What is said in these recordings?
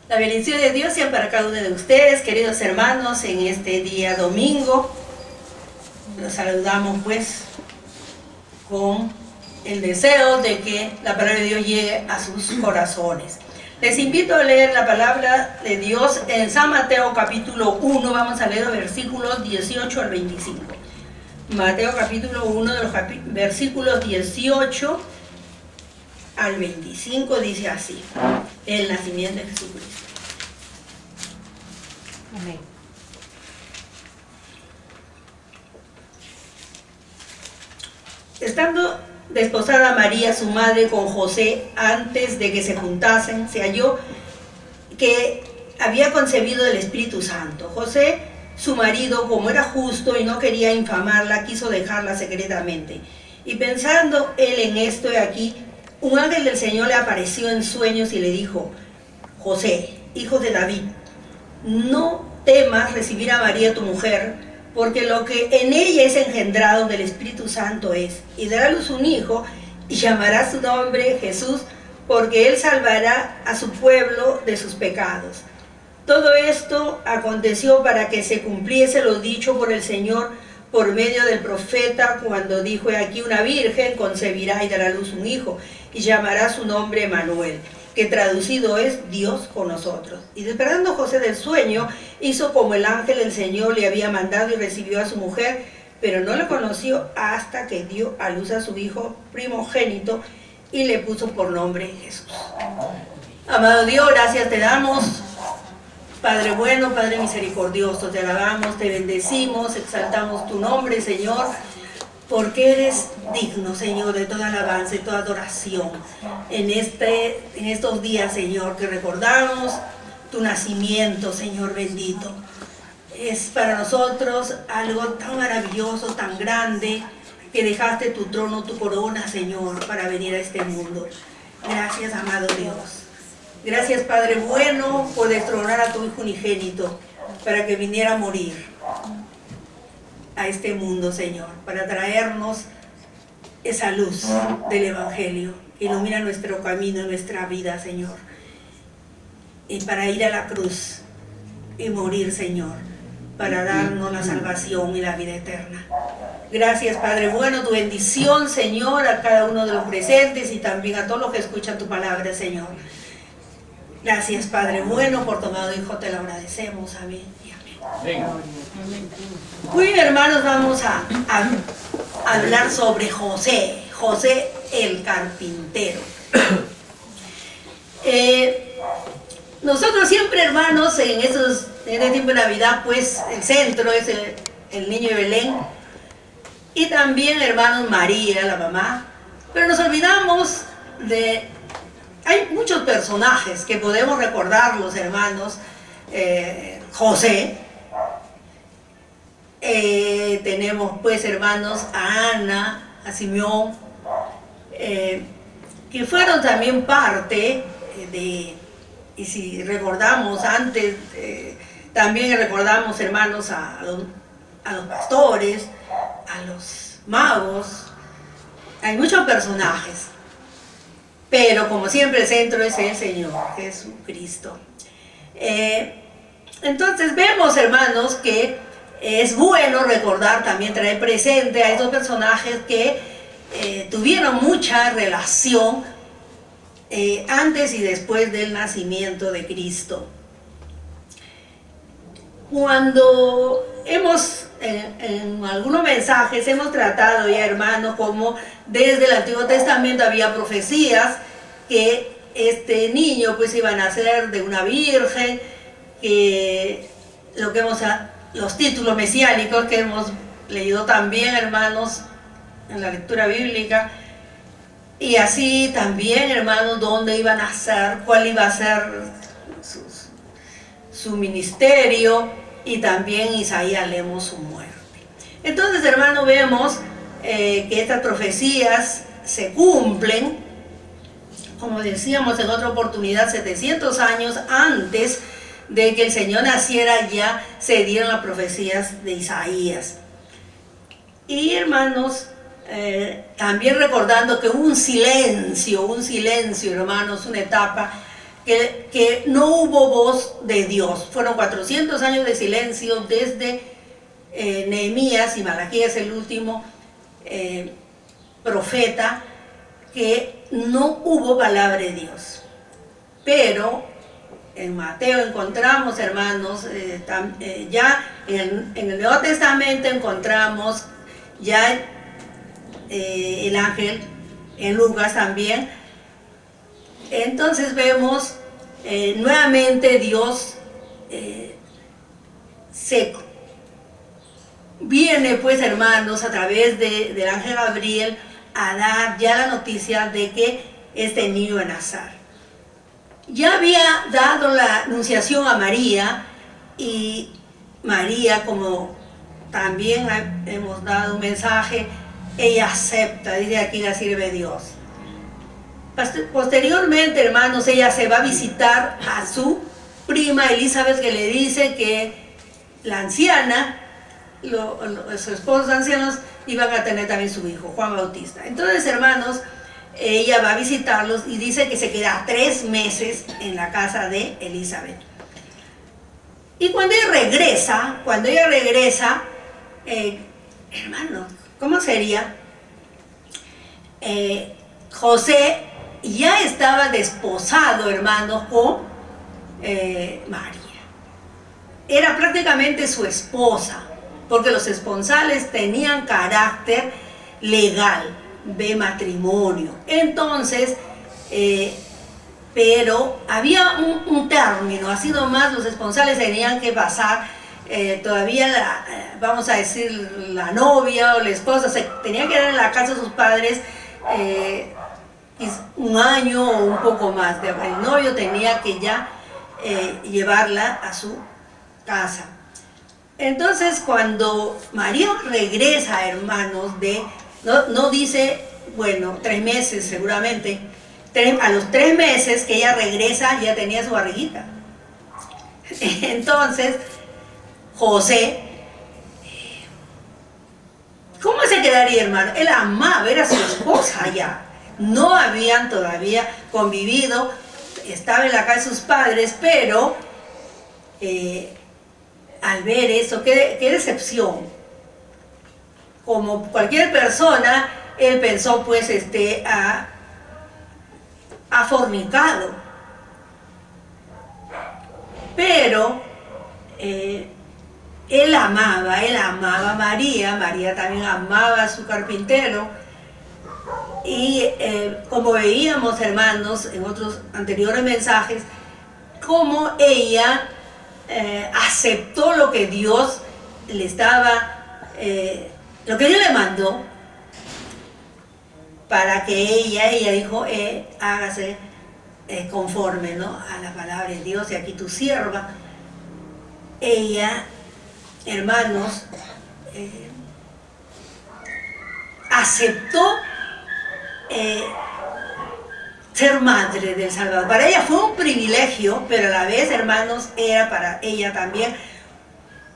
La bendición de Dios sea para cada uno de ustedes, queridos hermanos, en este día domingo. Los saludamos pues con el deseo de que la palabra de Dios llegue a sus corazones. Les invito a leer la palabra de Dios en San Mateo capítulo 1, vamos a leer los versículos 18 al 25. Mateo capítulo 1, de los versículos 18 al 25 dice así: el nacimiento de Jesucristo. Amén. Estando desposada María, su madre, con José, antes de que se juntasen, se halló que había concebido del Espíritu Santo. José, su marido, como era justo y no quería infamarla, quiso dejarla secretamente. Y pensando él en esto, he aquí, un ángel del Señor le apareció en sueños y le dijo: José, hijo de David, no temas recibir a María tu mujer, porque lo que en ella es engendrado del Espíritu Santo es, y dará a luz un hijo, y llamará su nombre Jesús, porque él salvará a su pueblo de sus pecados. Todo esto aconteció para que se cumpliese lo dicho por el Señor por medio del profeta, cuando dijo: he aquí una virgen concebirá y dará a luz un hijo, y llamará su nombre Emmanuel, que traducido es Dios con nosotros. Y despertando José del sueño, hizo como el ángel del Señor le había mandado y recibió a su mujer, pero no la conoció hasta que dio a luz a su hijo primogénito y le puso por nombre Jesús. Amado Dios, gracias te damos, Padre bueno, Padre misericordioso, te alabamos, te bendecimos, exaltamos tu nombre, Señor, porque eres digno, Señor, de toda alabanza y toda adoración. En estos días, Señor, que recordamos tu nacimiento, Señor bendito. Es para nosotros algo tan maravilloso, tan grande, que dejaste tu trono, tu corona, Señor, para venir a este mundo. Gracias, amado Dios. Gracias, Padre bueno, por destronar a tu Hijo unigénito, para que viniera a morir a este mundo, Señor, para traernos esa luz del Evangelio. Ilumina nuestro camino, nuestra vida, Señor, y para ir a la cruz y morir, Señor, para darnos la salvación y la vida eterna. Gracias, Padre bueno, tu bendición, Señor, a cada uno de los presentes y también a todos los que escuchan tu palabra, Señor. Gracias, Padre bueno, por tu amado Hijo, te lo agradecemos. Amén y amén. Muy bien, hermanos, vamos a hablar sobre José el carpintero. Nosotros siempre, hermanos, en este tiempo de Navidad, pues el centro es el niño de Belén, y también, hermanos, María, la mamá, pero nos olvidamos de... Hay muchos personajes que podemos recordarlos, hermanos. José, tenemos pues, hermanos, a Ana, a Simeón, que fueron también parte de, y si recordamos antes, también recordamos, hermanos, a los pastores, a los magos. Hay muchos personajes, pero como siempre el centro es el Señor Jesucristo. Entonces vemos, hermanos, que es bueno recordar, también traer presente a estos personajes que tuvieron mucha relación antes y después del nacimiento de Cristo. Cuando en algunos mensajes hemos tratado ya, hermanos, como desde el Antiguo Testamento había profecías que este niño pues iba a nacer de una virgen, que los títulos mesiánicos que hemos leído también, hermanos, en la lectura bíblica, y así también, hermanos, dónde iba a nacer, cuál iba a ser su ministerio, y también Isaías leemos su muerte. Entonces, hermanos, vemos que estas profecías se cumplen, como decíamos en otra oportunidad, 700 años antes de que el Señor naciera, ya se dieron las profecías de Isaías. Y, hermanos, también recordando que hubo un silencio, hermanos, una etapa que no hubo voz de Dios. Fueron 400 años de silencio desde Nehemías, y Malaquías, el último profeta, que no hubo palabra de Dios. Pero en Mateo encontramos, hermanos, ya en el Nuevo Testamento encontramos ya el ángel, en Lucas también. Entonces vemos nuevamente Dios se viene, pues, hermanos, a través del ángel Gabriel a dar ya la noticia de que este niño iba a nacer. Ya había dado la anunciación a María, y María, como también hemos dado un mensaje, ella acepta, dice aquí la sirve de Dios. Posteriormente, hermanos, ella se va a visitar a su prima Elizabeth, que le dice que la anciana, sus esposos ancianos, iban a tener también su hijo, Juan Bautista. Entonces, hermanos, ella va a visitarlos y dice que se queda 3 meses en la casa de Elizabeth. Y cuando ella regresa, hermanos, ¿cómo sería? José ya estaba desposado, hermanos, con María. Era prácticamente su esposa, porque los esponsales tenían carácter legal de matrimonio. Entonces, pero había un término, así nomás los esponsales tenían que pasar, todavía vamos a decir, la novia o la esposa se tenía que quedar en la casa de sus padres 1 año o un poco más. El novio tenía que ya llevarla a su casa. Entonces, cuando María regresa, hermanos, no dice, bueno, 3 meses seguramente, a los 3 meses que ella regresa ya tenía su barriguita. Entonces, José, ¿cómo se quedaría, hermano? Él amaba, era su esposa ya. No habían todavía convivido, estaba en la casa de sus padres, pero al ver eso, qué decepción. Como cualquier persona, él pensó, pues, ha fornicado. Pero él amaba a María, María también amaba a su carpintero, y como veíamos, hermanos, en otros anteriores mensajes, cómo ella aceptó lo que Dios le estaba, lo que Dios le mandó, para que ella dijo, hágase conforme, ¿no?, a la palabra de Dios, y aquí tu sierva. Ella, hermanos, aceptó ser madre del Salvador. Para ella fue un privilegio, pero a la vez, hermanos, era para ella también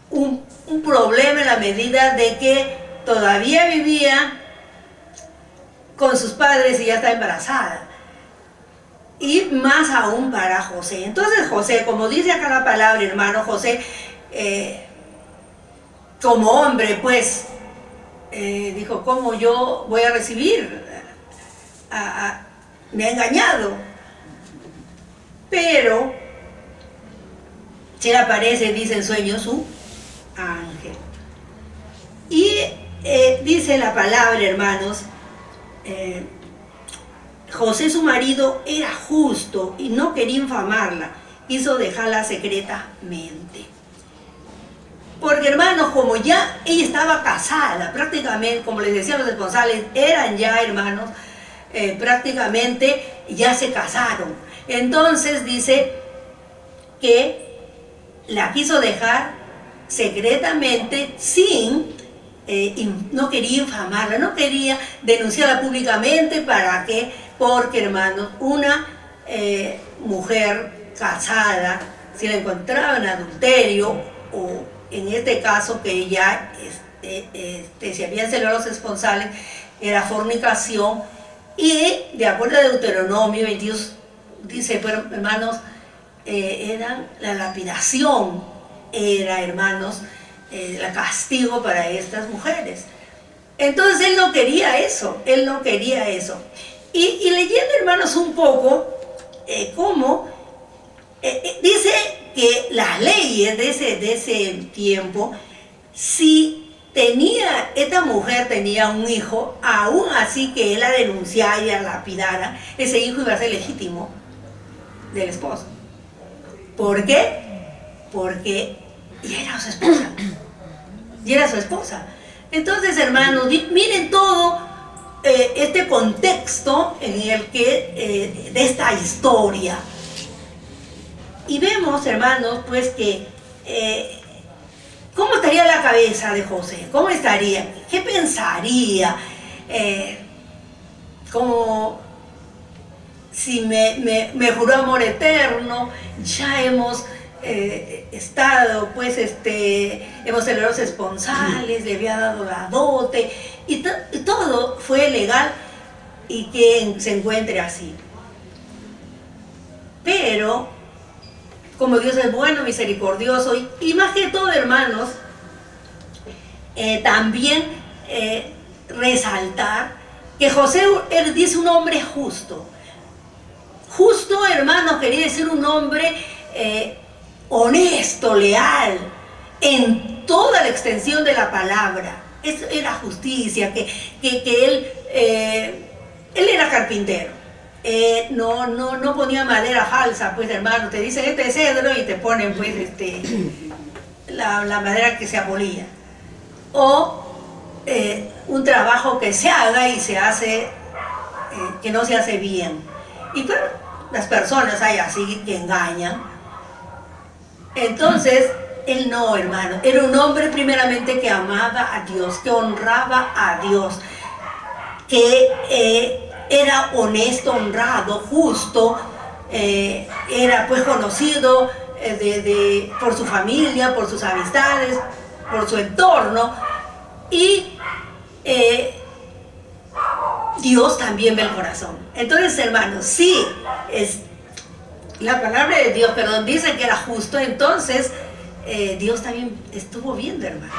un problema, en la medida de que todavía vivía con sus padres y ya está embarazada. Y más aún para José. Entonces José, como dice acá la palabra, hermano, José, como hombre, pues, dijo, ¿cómo yo voy a recibir? Me ha engañado. Pero se le aparece, dice en sueño, su ángel. Y dice la palabra, hermanos, José, su marido, era justo y no quería infamarla, quiso dejarla secretamente. Porque, hermanos, como ya ella estaba casada, prácticamente, como les decía, los esponsales eran ya, hermanos, prácticamente ya se casaron. Entonces dice que la quiso dejar secretamente, no quería infamarla, no quería denunciarla públicamente. ¿Para qué? Porque, hermanos, una mujer casada, si la encontraba en adulterio, o en este caso que ya se habían celebrado los esponsales, era fornicación, y de acuerdo a Deuteronomio 22, dice, pero hermanos, eran la lapidación, era, hermanos, el castigo para estas mujeres. Entonces él no quería eso, él no quería eso. Y leyendo, hermanos, un poco, cómo dice que las leyes de ese tiempo, si esta mujer tenía un hijo, aún así que él la denunciara y la lapidara, ese hijo iba a ser legítimo del esposo. ¿Por qué? Porque ya era su esposa. Ya era su esposa. Entonces, hermanos, miren todo este contexto en el que de esta historia. Y vemos, hermanos, pues que ¿cómo estaría la cabeza de José? ¿Cómo estaría? ¿Qué pensaría? Como si me juró amor eterno, ya hemos estado, pues, hemos celebrado los esponsales, le había dado la dote, y todo fue legal, y que se encuentre así. Pero, como Dios es bueno, misericordioso, y más que todo, hermanos, también resaltar que José, él dice un hombre justo. Justo, hermanos, quería decir un hombre honesto, leal, en toda la extensión de la palabra. Eso era justicia, que él era carpintero. No ponía madera falsa, pues, hermano, te dicen este es cedro y te ponen, pues, la madera que se abolía. O un trabajo que se haga y se hace, que no se hace bien. Y pues, las personas hay así que engañan. Entonces, él no, hermano, era un hombre primeramente que amaba a Dios, que honraba a Dios, que era honesto, honrado, justo, era pues conocido por su familia, por sus amistades, por su entorno, y Dios también ve el corazón. Entonces, hermanos, sí, la palabra de Dios, perdón, dice que era justo, entonces Dios también estuvo viendo, hermano,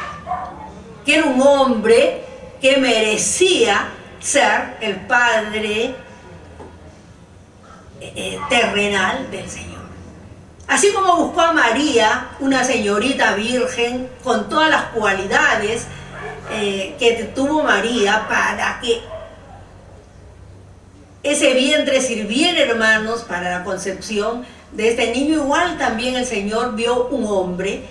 que era un hombre que merecía ser el padre terrenal del Señor. Así como buscó a María, una señorita virgen, con todas las cualidades que tuvo María para que ese vientre sirviera, hermanos, para la concepción de este niño, igual también el Señor vio un hombre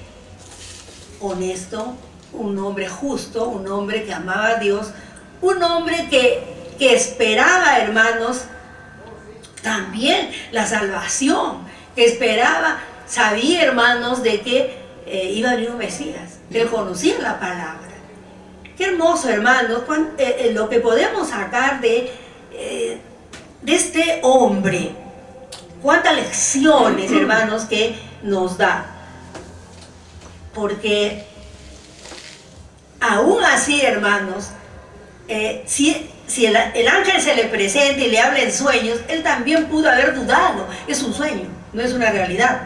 honesto, un hombre justo, un hombre que amaba a Dios, un hombre que esperaba, hermanos, también la salvación, que esperaba, sabía, hermanos, de que iba a venir un Mesías, que él conocía la palabra. Qué hermoso, hermanos, lo que podemos sacar de este hombre. Cuántas lecciones, hermanos, que nos da. Porque aún así, hermanos, si el ángel se le presenta y le habla en sueños, él también pudo haber dudado. Es un sueño, no es una realidad.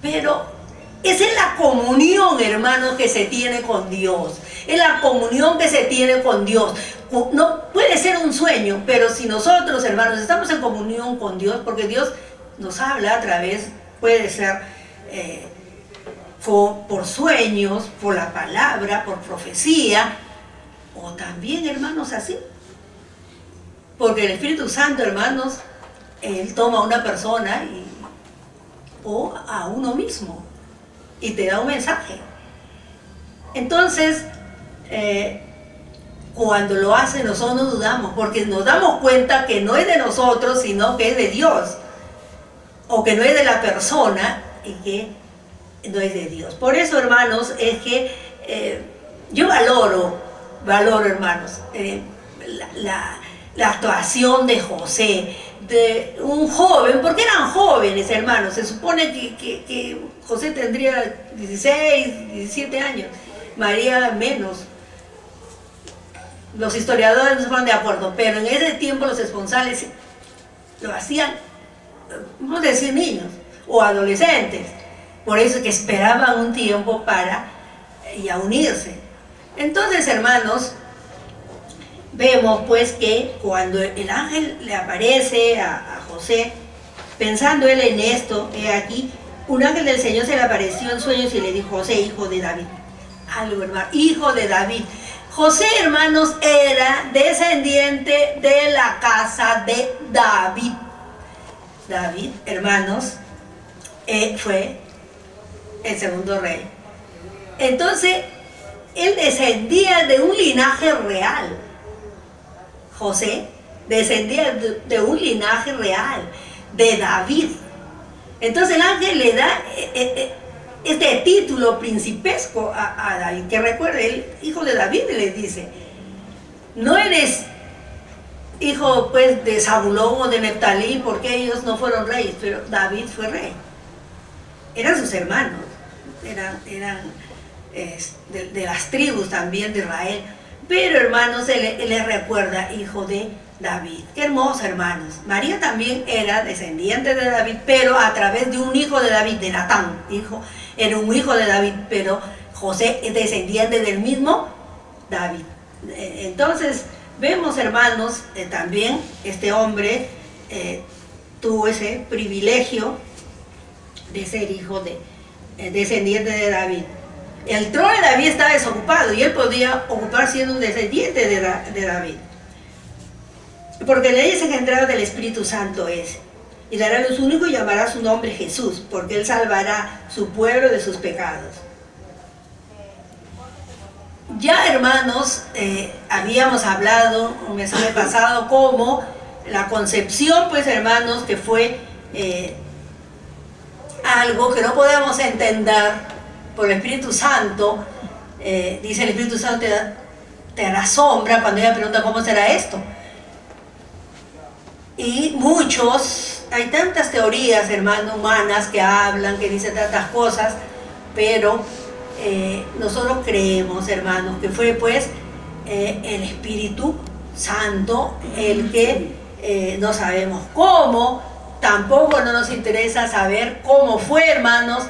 Pero esa es la comunión, hermanos, que se tiene con Dios. Es la comunión que se tiene con Dios. No puede ser un sueño, pero si nosotros, hermanos, estamos en comunión con Dios, porque Dios nos habla a través, puede ser por sueños, por la palabra, por profecía, o también, hermanos, así. Porque el Espíritu Santo, hermanos, Él toma a una persona o a uno mismo y te da un mensaje. Entonces, cuando lo hace, nosotros no dudamos, porque nos damos cuenta que no es de nosotros, sino que es de Dios, o que no es de la persona y que no es de Dios. Por eso, hermanos, es que yo valoro, hermanos, la actuación de José, de un joven, porque eran jóvenes, hermanos. Se supone que José tendría 16, 17 años, María menos. Los historiadores no se ponen de acuerdo, pero en ese tiempo los esponsales lo hacían vamos a decir niños o adolescentes. Por eso que esperaban un tiempo para ya unirse. Entonces, hermanos, vemos pues que cuando el ángel le aparece a José, pensando él en esto, he aquí, un ángel del Señor se le apareció en sueños y le dijo: José, hijo de David. Algo, hermano, hijo de David. José, hermanos, era descendiente de la casa de David. David, hermanos, fue el segundo rey. Entonces, él descendía de un linaje real. José descendía de un linaje real, de David. Entonces el ángel le da este título principesco a David, que recuerde, el hijo de David le dice: no eres hijo pues de Zabulón o de Neftalí, porque ellos no fueron reyes, pero David fue rey. Eran sus hermanos, eran de las tribus también de Israel. Pero hermanos, él les recuerda: hijo de David. Qué hermoso, hermanos. María también era descendiente de David, pero a través de un hijo de David, de Natán. Era un hijo de David, pero José es descendiente del mismo David. Entonces, vemos, hermanos, también este hombre tuvo ese privilegio de ser hijo de descendiente de David. El trono de David estaba desocupado y él podía ocupar siendo un descendiente de David. Porque la ley es engendrada del Espíritu Santo es. Y dará a luz un hijo y llamará su nombre Jesús, porque él salvará su pueblo de sus pecados. Ya, hermanos, habíamos hablado un mensaje pasado como la concepción, pues, hermanos, que fue algo que no podemos entender por el Espíritu Santo. Dice el Espíritu Santo te asombra cuando ella pregunta: ¿cómo será esto? Y hay tantas teorías, hermanos, humanas que hablan, que dicen tantas cosas, pero nosotros creemos, hermanos, que fue pues el Espíritu Santo el que no sabemos cómo, tampoco no nos interesa saber cómo fue, hermanos.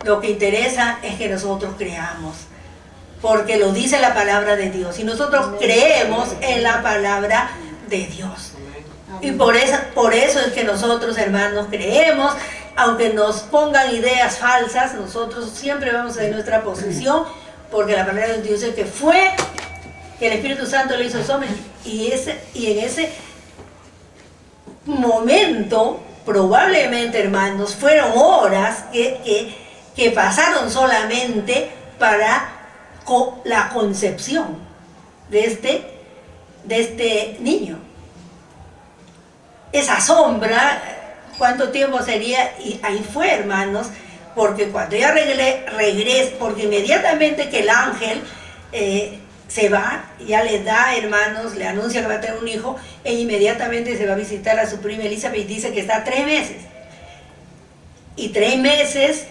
Lo que interesa es que nosotros creamos, porque lo dice la palabra de Dios, y nosotros creemos en la palabra de Dios. Y por eso es que nosotros, hermanos, creemos, aunque nos pongan ideas falsas, nosotros siempre vamos en nuestra posición, porque la palabra de Dios dice que fue que el Espíritu Santo le hizo hombre, y en ese momento, probablemente, hermanos, fueron horas que pasaron solamente para la concepción de este niño. Esa sombra, ¿cuánto tiempo sería? Y ahí fue, hermanos, porque cuando ella regresa, porque inmediatamente que el ángel se va, ya le da, hermanos, le anuncia que va a tener un hijo, e inmediatamente se va a visitar a su prima Elizabeth y dice que está 3 meses. Y 3 meses,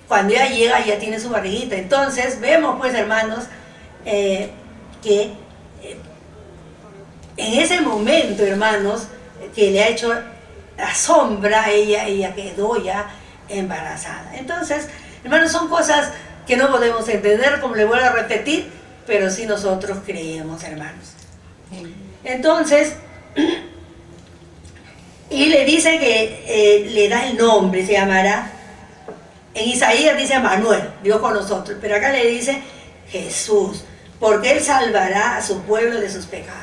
cuando ella llega, ya tiene su barriguita. Entonces, vemos, pues, hermanos, que en ese momento, hermanos, que le ha hecho la sombra, ella quedó ya embarazada. Entonces, hermanos, son cosas que no podemos entender, como le vuelvo a repetir, pero sí nosotros creemos, hermanos. Entonces, y le dice que le da el nombre, se llamará, en Isaías dice Manuel, Dios con nosotros, pero acá le dice Jesús, porque él salvará a su pueblo de sus pecados.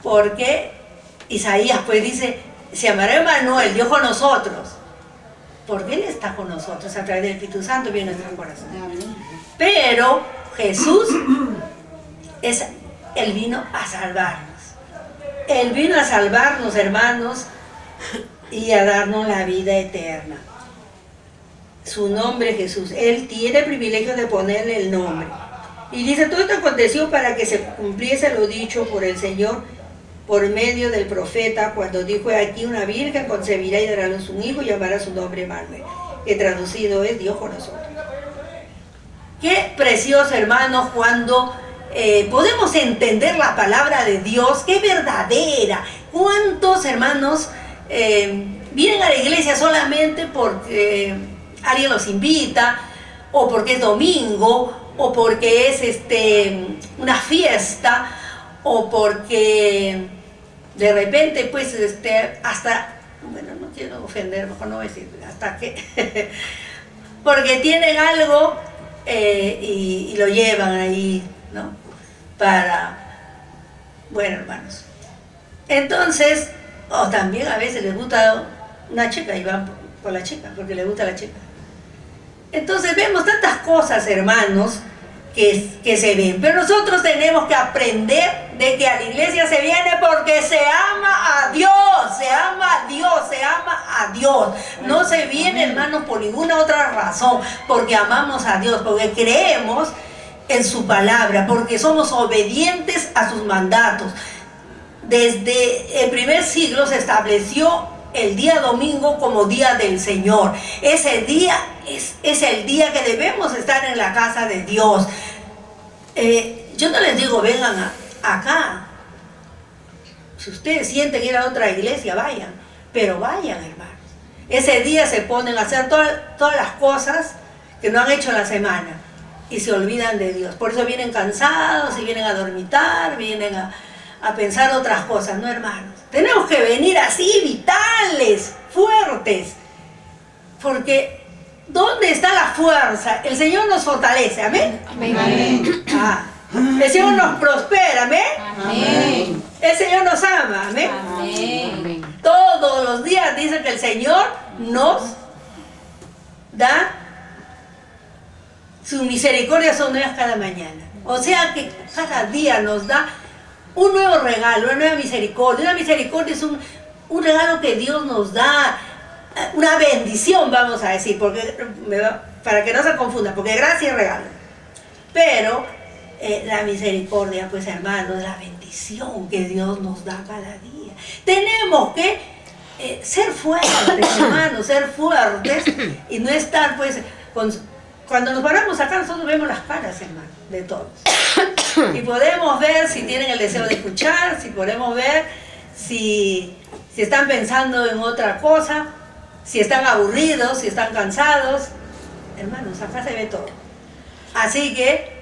Porque Isaías pues dice, se llamará Manuel, Dios con nosotros, porque él está con nosotros a través del Espíritu Santo viene en nuestro corazón. Pero Jesús él vino a salvarnos. Él vino a salvarnos, hermanos, y a darnos la vida eterna. Su nombre es Jesús. Él tiene el privilegio de ponerle el nombre. Y dice, todo esto aconteció para que se cumpliese lo dicho por el Señor por medio del profeta, cuando dijo: aquí una virgen concebirá y dará a luz un hijo y llamará su nombre Manuel, que traducido es Dios con nosotros. Qué precioso, hermanos, cuando podemos entender la palabra de Dios, qué verdadera. ¿Cuántos, hermanos, vienen a la iglesia solamente porque alguien los invita, o porque es domingo, o porque es una fiesta, o porque de repente pues hasta, bueno, no quiero ofender, mejor no voy a decir hasta que porque tienen algo y lo llevan ahí, ¿no? Para, bueno, hermanos, entonces, o también a veces les gusta una chica y van por la chica porque les gusta la chica. Entonces vemos tantas cosas, hermanos, que se ven, pero nosotros tenemos que aprender de que a la iglesia se viene porque se ama a Dios, se ama a Dios, se ama a Dios. No se viene, hermanos, por ninguna otra razón, porque amamos a Dios, porque creemos en su palabra, porque somos obedientes a sus mandatos. Desde el primer siglo se estableció el día domingo como día del Señor. Ese día es el día que debemos estar en la casa de Dios. Yo no les digo vengan acá. Si ustedes sienten ir a otra iglesia, vayan. Pero vayan, hermanos. Ese día se ponen a hacer todas las cosas que no han hecho en la semana y se olvidan de Dios. Por eso vienen cansados y vienen a dormitar, vienen a pensar otras cosas, ¿no, hermanos? Tenemos que venir así, vitales, fuertes, porque ¿dónde está la fuerza? El Señor nos fortalece, ¿amén? Amén. El Señor nos prospera, ¿amén? Amén. El Señor nos ama, ¿amén? Amén. Todos los días dice que el Señor nos da sus misericordias, son nuevas cada mañana. O sea que cada día nos da un nuevo regalo, una nueva misericordia. Una misericordia es un regalo que Dios nos da, una bendición, vamos a decir, porque, para que no se confunda, porque gracia es regalo. Pero la misericordia, pues hermanos, la bendición que Dios nos da cada día. Tenemos que ser fuertes, hermanos, ser fuertes y no estar pues cuando nos paramos acá nosotros vemos las caras, hermanos, de todos. Y podemos ver si tienen el deseo de escuchar, si podemos ver si están pensando en otra cosa, si están aburridos, si están cansados. Hermanos, acá se ve todo. Así que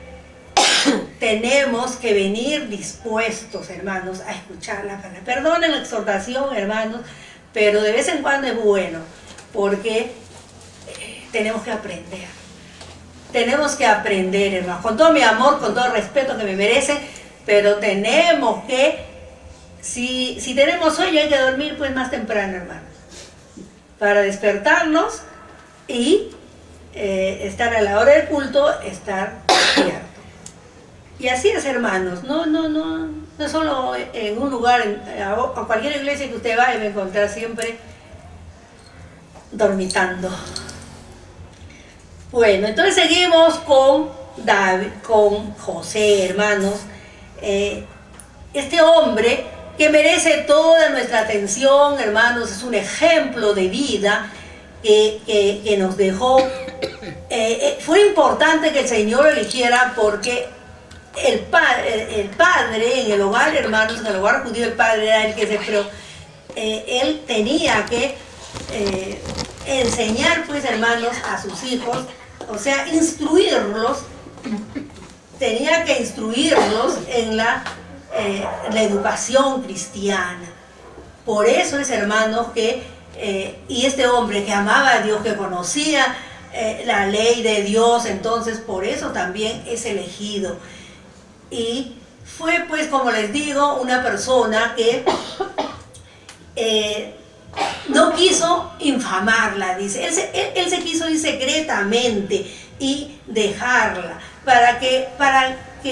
tenemos que venir dispuestos, hermanos, a escuchar la palabra. Perdonen la exhortación, hermanos, pero de vez en cuando es bueno, porque tenemos que aprender. Tenemos que aprender, hermanos, con todo mi amor, con todo el respeto que me merecen, pero tenemos que, si tenemos sueño hay que dormir pues más temprano, hermanos, para despertarnos y estar a la hora del culto, estar despierto. Y así es, hermanos, no solo en un lugar, a cualquier iglesia que usted vaya, va a encontrar siempre dormitando. Bueno, entonces seguimos con David, con José, hermanos. Este hombre que merece toda nuestra atención, hermanos, es un ejemplo de vida que nos dejó. Fue importante que el Señor lo eligiera porque el padre en el hogar, hermanos, en el hogar judío, el padre era el que él tenía que enseñar, pues, hermanos, a sus hijos, o sea, instruirlos, tenía que instruirlos en la educación cristiana. Por eso es, hermanos, que, y este hombre que amaba a Dios, que conocía la ley de Dios, entonces por eso también es elegido. Y fue, pues, como les digo, una persona que no quiso infamarla, dice. Él se quiso ir secretamente y dejarla para que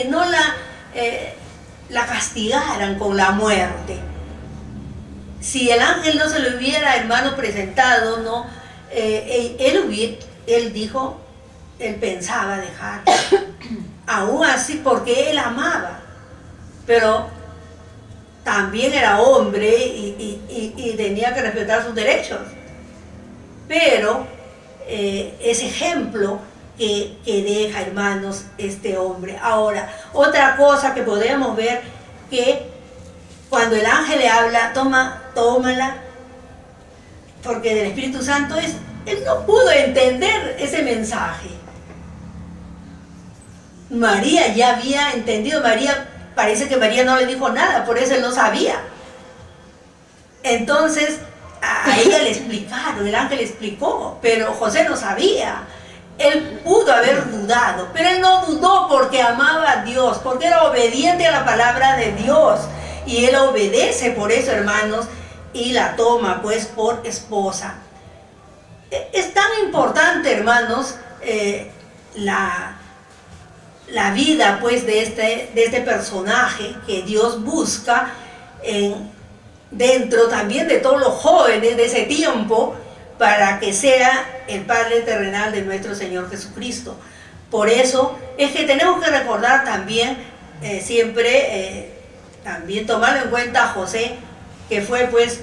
no la castigaran con la muerte. Si el ángel no se lo hubiera, hermano, presentado, no, él dijo, él pensaba dejarla. Aún así, porque él amaba, pero también era hombre y tenía que respetar sus derechos. Pero ese ejemplo que deja, hermanos, este hombre. Ahora, otra cosa que podemos ver, que cuando el ángel le habla, tómala porque del Espíritu Santo él no pudo entender ese mensaje. María ya había entendido, parece que María no le dijo nada, por eso él no sabía. Entonces a ella le explicaron, el ángel le explicó, pero José no sabía. Él pudo haber dudado, pero él no dudó porque amaba a Dios, porque era obediente a la palabra de Dios. Y él obedece por eso, hermanos, y la toma pues por esposa. Es tan importante, hermanos, la vida pues de este personaje que Dios busca dentro también de todos los jóvenes de ese tiempo, para que sea el Padre terrenal de nuestro Señor Jesucristo. Por eso es que tenemos que recordar también siempre, también tomarlo en cuenta a José, que fue pues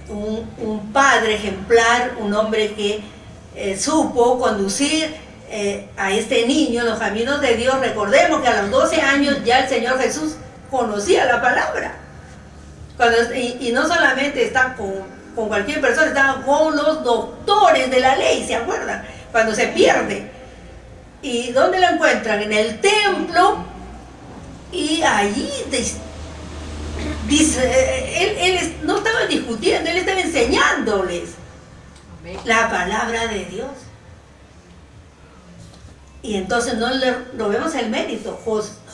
un padre ejemplar, un hombre que supo conducir a este niño en los caminos de Dios. Recordemos que a los 12 años ya el Señor Jesús conocía la palabra. Y no solamente está con cualquier persona, estaba con los doctores de la ley, ¿se acuerdan? Cuando se pierde. ¿Y dónde lo encuentran? En el templo. Y allí dice, él no estaba discutiendo, él estaba enseñándoles la palabra de Dios. Y entonces no vemos el mérito.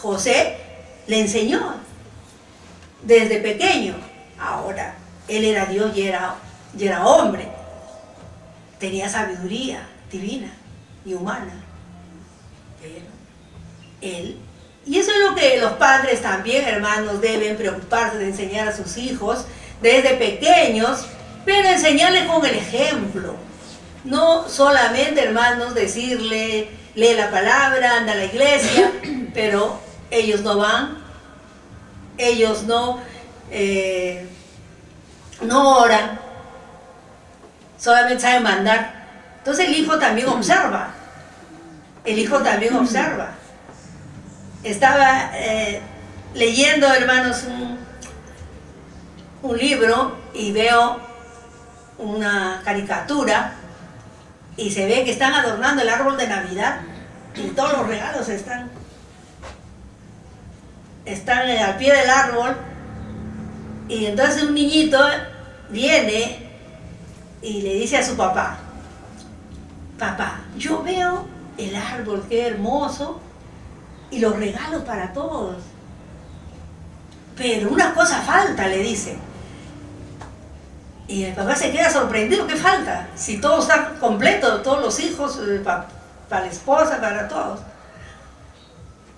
José le enseñó desde pequeño. Ahora, él era Dios y era hombre. Tenía sabiduría divina y humana. Pero él... Y eso es lo que los padres también, hermanos, deben preocuparse de enseñar a sus hijos desde pequeños, pero enseñarles con el ejemplo. No solamente, hermanos, decirle, lee la palabra, anda a la iglesia, pero ellos no van, ellos no oran, solamente saben mandar. Entonces el hijo también observa, Estaba leyendo, hermanos, un libro y veo una caricatura y se ve que están adornando el árbol de Navidad y todos los regalos están al pie del árbol. Y entonces un niñito viene y le dice a su papá: papá, yo veo el árbol, qué hermoso, y los regalos para todos, pero una cosa falta, le dice. Y el papá se queda sorprendido. ¿Qué falta? Si todo está completo, todos los hijos, para la esposa, para todos.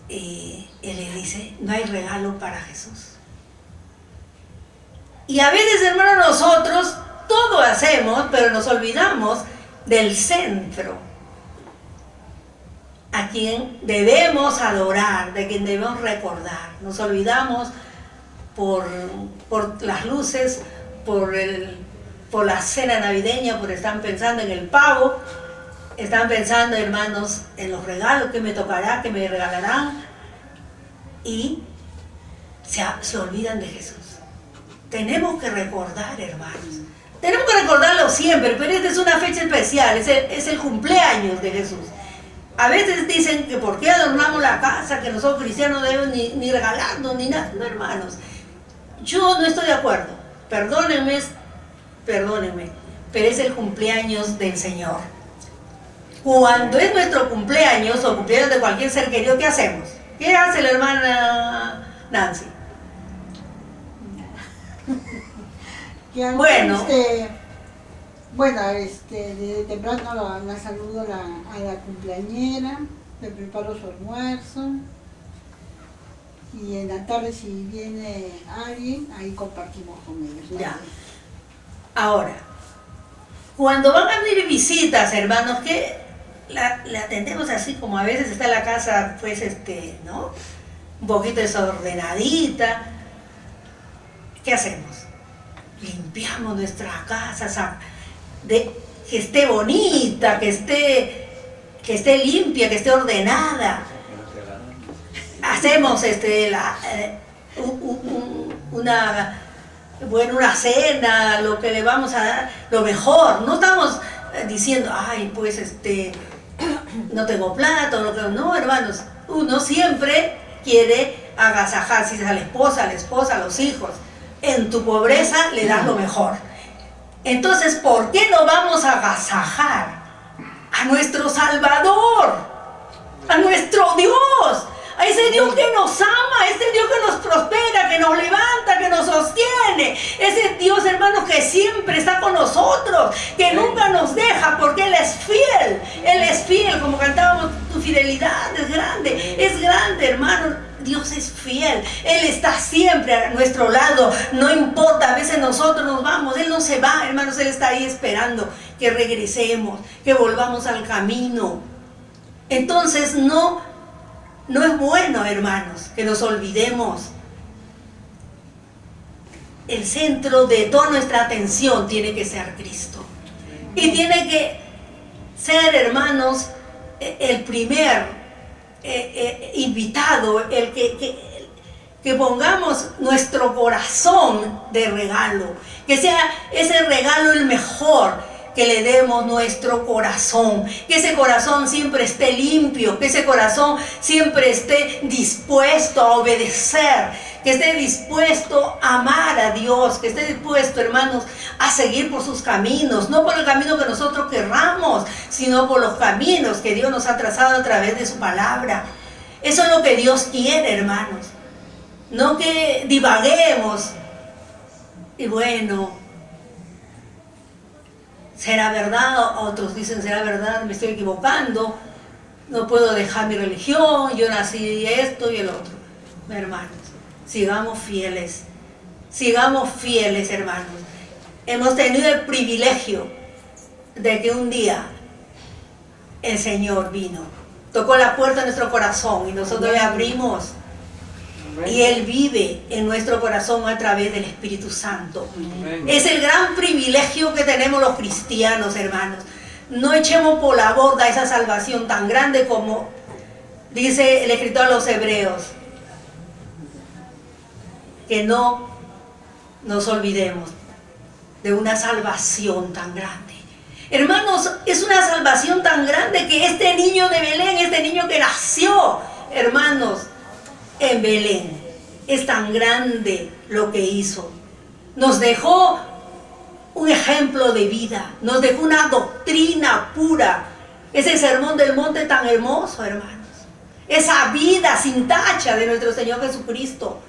Y él le dice: no hay regalo para Jesús. Y a veces, hermanos, nosotros todo hacemos, pero nos olvidamos del centro, a quien debemos adorar, de quien debemos recordar. Nos olvidamos por las luces, por la cena navideña, porque están pensando en el pavo, están pensando, hermanos, en los regalos que me tocará, que me regalarán, y se olvidan de Jesús. Tenemos que recordar, hermanos, tenemos que recordarlo siempre, pero esta es una fecha especial, es el cumpleaños de Jesús. A veces dicen que por qué adornamos la casa, que nosotros cristianos no debemos ni regalarnos ni nada. No, hermanos, yo no estoy de acuerdo. Perdónenme, pero es el cumpleaños del Señor. Cuando es nuestro cumpleaños o cumpleaños de cualquier ser querido, ¿qué hacemos? ¿Qué hace la hermana Nancy? Bueno, desde temprano la saludo a la cumpleañera, le preparo su almuerzo, y en la tarde, si viene alguien, ahí compartimos con ellos, ¿no? Ya. Ahora, cuando van a venir visitas, hermanos, que la atendemos así como a veces está la casa, pues, ¿no? Un poquito desordenadita. ¿Qué hacemos? Limpiamos nuestra casa, que esté bonita, que esté limpia, que esté ordenada. Hacemos bueno, una cena, lo que le vamos a dar, lo mejor. No estamos diciendo, ay, pues no tengo plata, no, hermanos. Uno siempre quiere agasajar, si es a la esposa, a los hijos. En tu pobreza le das lo mejor. Entonces, ¿por qué no vamos a agasajar a nuestro Salvador, a nuestro Dios, a ese Dios que nos ama, a ese Dios que nos prospera, que nos levanta, que nos sostiene, ese Dios, hermanos, que siempre está con nosotros, que nunca nos deja, porque Él es fiel, como cantábamos, tu fidelidad es grande, hermano. Dios es fiel, Él está siempre a nuestro lado, no importa, a veces nosotros nos vamos, Él no se va, hermanos, Él está ahí esperando que regresemos, que volvamos al camino. Entonces no es bueno, hermanos, que nos olvidemos. El centro de toda nuestra atención tiene que ser Cristo. Y tiene que ser, hermanos, el primer invitado, el que pongamos nuestro corazón de regalo, que sea ese regalo el mejor, que le demos nuestro corazón, que ese corazón siempre esté limpio, que ese corazón siempre esté dispuesto a obedecer, que esté dispuesto a amar a Dios, que esté dispuesto, hermanos, a seguir por sus caminos, no por el camino que nosotros querramos, sino por los caminos que Dios nos ha trazado a través de su palabra. Eso es lo que Dios quiere, hermanos. No que divaguemos y bueno, será verdad, otros dicen será verdad, me estoy equivocando, no puedo dejar mi religión, yo nací esto y el otro. Hermanos, sigamos fieles, hermanos. Hemos tenido el privilegio de que un día el Señor vino, tocó la puerta de nuestro corazón y nosotros le abrimos. Y Él vive en nuestro corazón a través del Espíritu Santo. Es el gran privilegio que tenemos los cristianos, hermanos. No echemos por la borda esa salvación tan grande como dice el escritor a los Hebreos. Que no nos olvidemos de una salvación tan grande. Hermanos, es una salvación tan grande que este niño de Belén, este niño que nació, hermanos, en Belén, es tan grande lo que hizo. Nos dejó un ejemplo de vida, nos dejó una doctrina pura, ese sermón del monte tan hermoso, hermanos, esa vida sin tacha de nuestro Señor Jesucristo.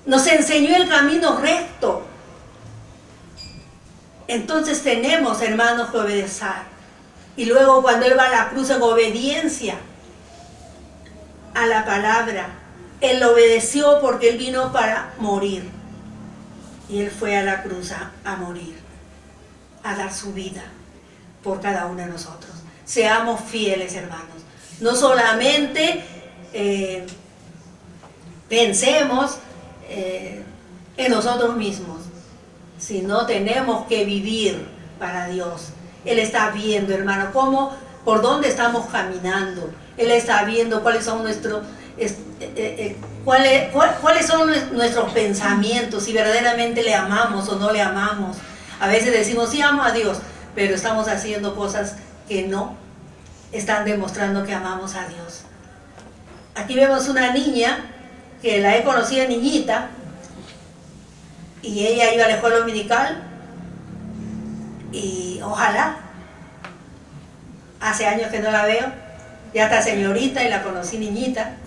Nos enseñó el camino recto. Entonces tenemos, hermanos, que obedecer. Y luego cuando Él va a la cruz en obediencia a la palabra, Él obedeció porque Él vino para morir. Y Él fue a la cruz a morir, a dar su vida por cada uno de nosotros. Seamos fieles, hermanos. No solamente pensemos en nosotros mismos, sino tenemos que vivir para Dios. Él está viendo, hermano, por dónde estamos caminando. Él está viendo cuáles son cuáles son nuestros pensamientos, si verdaderamente le amamos o no le amamos. A veces decimos, sí amo a Dios, pero estamos haciendo cosas que no están demostrando que amamos a Dios. Aquí vemos una niña, que la he conocido niñita, y ella iba a la escuela dominical, y ojalá, hace años que no la veo, ya está señorita y la conocí niñita,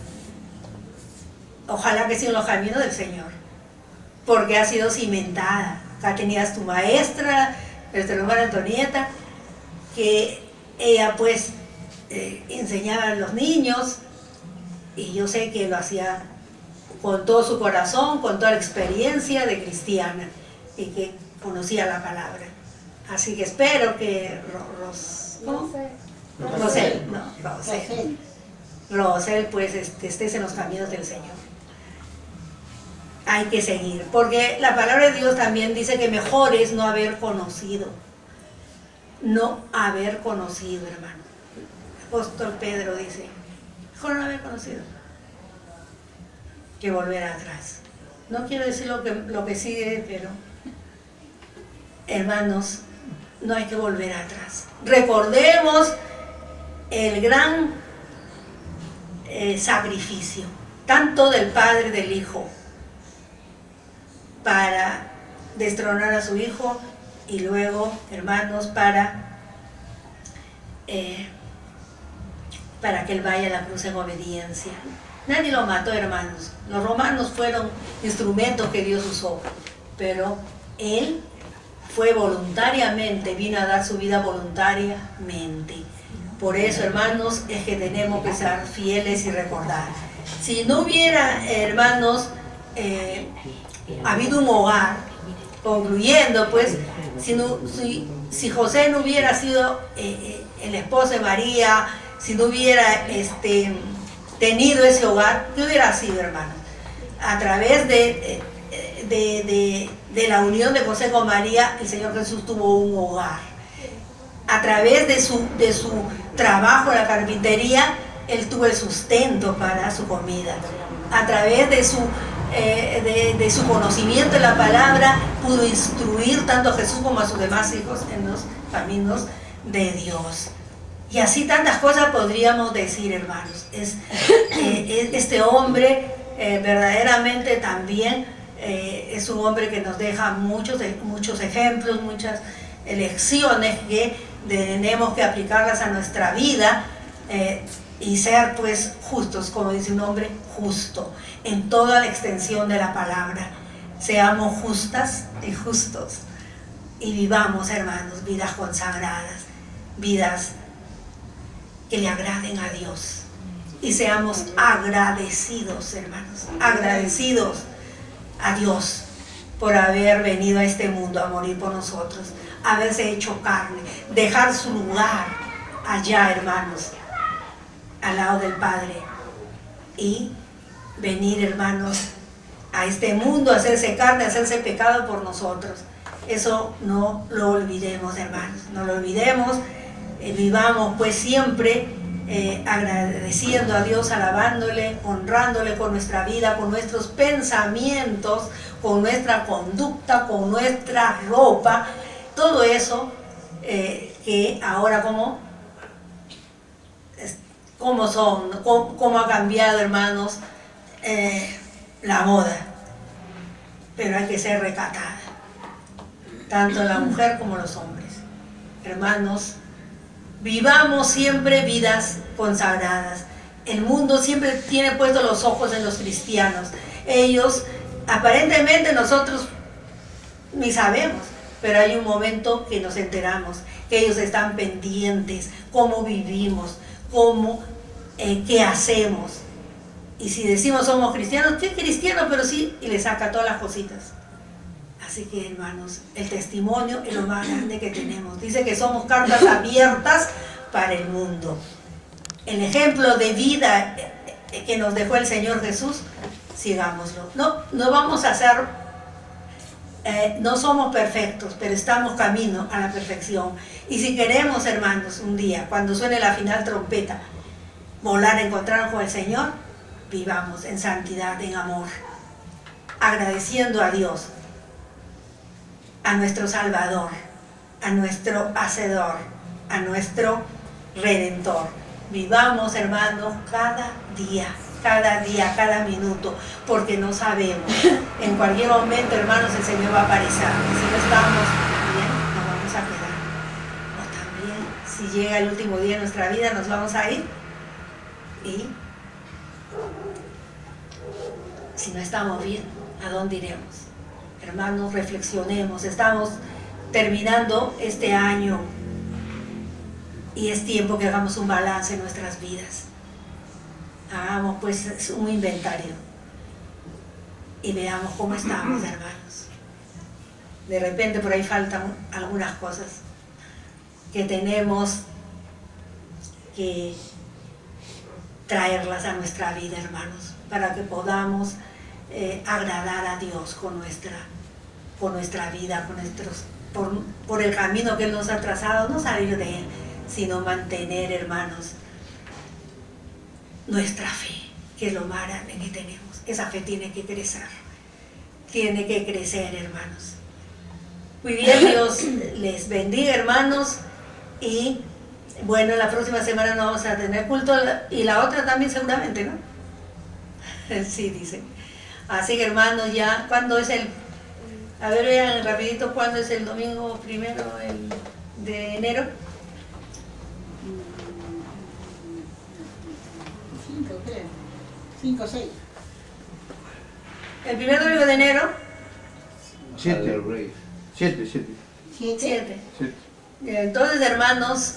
ojalá que siga en los caminos del Señor, porque ha sido cimentada. Acá tenías tu maestra, nuestra hermana Antonieta, que ella pues enseñaba a los niños, y yo sé que lo hacía con todo su corazón, con toda la experiencia de cristiana, y que conocía la palabra. Así que espero que Rosel, pues estés en los caminos del Señor. Hay que seguir, porque la palabra de Dios también dice que mejor es no haber conocido. No haber conocido, hermano. El apóstol Pedro dice, mejor no haber conocido que volver atrás. No quiero decir lo que sigue, pero hermanos, no hay que volver atrás. Recordemos el gran sacrificio, tanto del Padre del Hijo, para destronar a su Hijo, y luego, hermanos, para que Él vaya a la cruz en obediencia. Nadie lo mató, hermanos. Los romanos fueron instrumentos que Dios usó, pero Él fue voluntariamente, vino a dar su vida voluntariamente. Por eso, hermanos, es que tenemos que ser fieles y recordar. Si no hubiera, hermanos, habido un hogar, concluyendo, pues, si José no hubiera sido el esposo de María, si no hubiera tenido ese hogar, ¿qué hubiera sido, hermanos? A través de la unión de José con María, el Señor Jesús tuvo un hogar. A través de su trabajo en la carpintería, Él tuvo el sustento para su comida. A través de su conocimiento de la palabra, pudo instruir tanto a Jesús como a sus demás hijos en los caminos de Dios. Y así tantas cosas podríamos decir, hermanos. Este hombre verdaderamente también es un hombre que nos deja muchos ejemplos, muchas lecciones que tenemos que aplicarlas a nuestra vida y ser, pues, justos, como dice un hombre justo, en toda la extensión de la palabra. Seamos justas y justos y vivamos, hermanos, vidas consagradas, vidas que le agraden a Dios, y seamos agradecidos, hermanos, agradecidos a Dios por haber venido a este mundo a morir por nosotros, haberse hecho carne, dejar su lugar allá, hermanos, al lado del Padre, y venir, hermanos, a este mundo, a hacerse carne, a hacerse pecado por nosotros. Eso no lo olvidemos, hermanos, no lo olvidemos. Vivamos, pues, siempre agradeciendo a Dios, alabándole, honrándole con nuestra vida, con nuestros pensamientos, con nuestra conducta, con nuestra ropa, todo eso que ahora cómo ha cambiado, hermanos, la moda. Pero hay que ser recatada, tanto la mujer como los hombres. Hermanos, vivamos siempre vidas consagradas. El mundo siempre tiene puestos los ojos en los cristianos. Ellos, aparentemente, nosotros ni sabemos, pero hay un momento que nos enteramos, que ellos están pendientes, cómo vivimos, qué hacemos. Y si decimos somos cristianos, ¿qué cristiano? Pero sí, y le saca todas las cositas. Así que, hermanos, el testimonio es lo más grande que tenemos. Dice que somos cartas abiertas para el mundo. El ejemplo de vida que nos dejó el Señor Jesús, sigámoslo. No vamos a ser, no somos perfectos, pero estamos camino a la perfección. Y si queremos, hermanos, un día, cuando suene la final trompeta, volar a encontrarnos con el Señor, vivamos en santidad, en amor, agradeciendo a Dios, a nuestro Salvador, a nuestro Hacedor, a nuestro Redentor. Vivamos, hermanos, cada día, cada minuto, porque no sabemos. En cualquier momento, hermanos, el Señor va a aparecer. Si no estamos bien, nos vamos a quedar. O también, si llega el último día de nuestra vida, nos vamos a ir. Y si no estamos bien, ¿a dónde iremos? Hermanos, reflexionemos. Estamos terminando este año y es tiempo que hagamos un balance en nuestras vidas. Hagamos, pues, un inventario y veamos cómo estamos, hermanos. De repente por ahí faltan algunas cosas que tenemos que traerlas a nuestra vida, hermanos, para que podamos agradar a Dios con nuestra vida, por el camino que Él nos ha trazado, no salir de Él, sino mantener, hermanos, nuestra fe, que es lo más grande que tenemos. Esa fe tiene que crecer. tiene que crecer, hermanos. Muy bien, Dios les bendiga, hermanos. Y bueno, la próxima semana no vamos a tener culto y la otra también seguramente, ¿no? Sí, dice. Así que, hermanos, ya, ¿cuándo es el...? A ver, vean rapidito, ¿cuándo es el domingo primero de enero? 5, creo. 5 o 6. El primer domingo de enero, 7. 7. 7. Entonces, hermanos,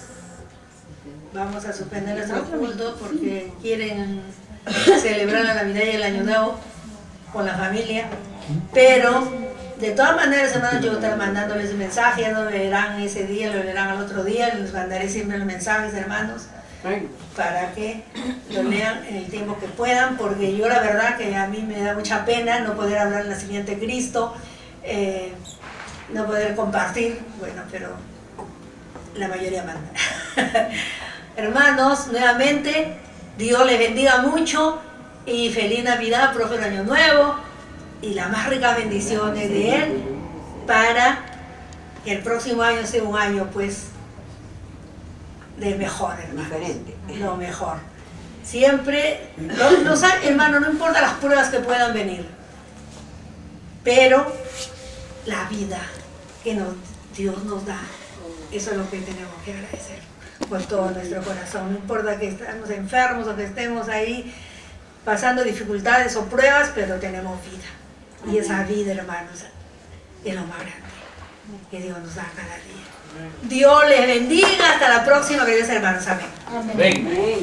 vamos a suspender nuestro culto porque quieren celebrar la Navidad y el Año Nuevo con la familia. Pero, de todas maneras, hermanos, yo estaré mandándoles un mensaje, ya no lo leerán ese día, lo leerán al otro día, les mandaré siempre los mensajes, hermanos, para que lo lean en el tiempo que puedan, porque yo la verdad que a mí me da mucha pena no poder hablar del nacimiento de Cristo, no poder compartir, bueno, pero la mayoría manda. Hermanos, nuevamente, Dios les bendiga mucho y feliz Navidad, próspero Año Nuevo y las más ricas bendiciones de Él para que el próximo año sea un año, pues, de mejor, hermano. Diferente. Lo mejor. Siempre, hermano, no importa las pruebas que puedan venir, pero la vida que Dios nos da, eso es lo que tenemos que agradecer con todo nuestro corazón. No importa que estemos enfermos o que estemos ahí pasando dificultades o pruebas, pero tenemos vida. Y esa vida, hermanos, es lo más grande que Dios nos da cada día. Dios les bendiga. Hasta la próxima, queridos hermanos. Amén. Amén. Amén.